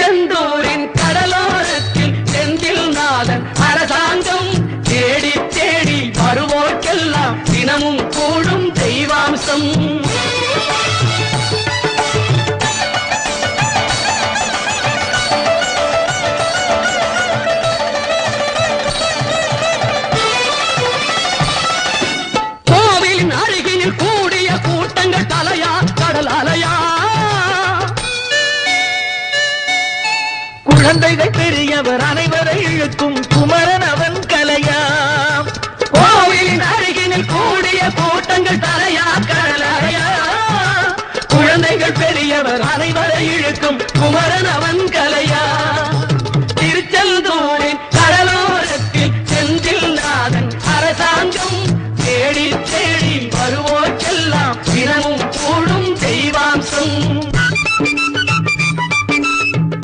திருச்செந்தூரின் கடலோரத்தில் செந்தில் நாதன் அரசாங்கம் தேடி தேடி வருவோர்க்கெல்லாம் தினமும் கூடும் தெய்வாம்சம். கோவிலின் அருகினில் கூடிய கூட்டங்கள் தலையா கடல் அலையா, குழந்தைகள் பெரியவர் அனைவரை இழுக்கும் குமரன் அவன் கலையா.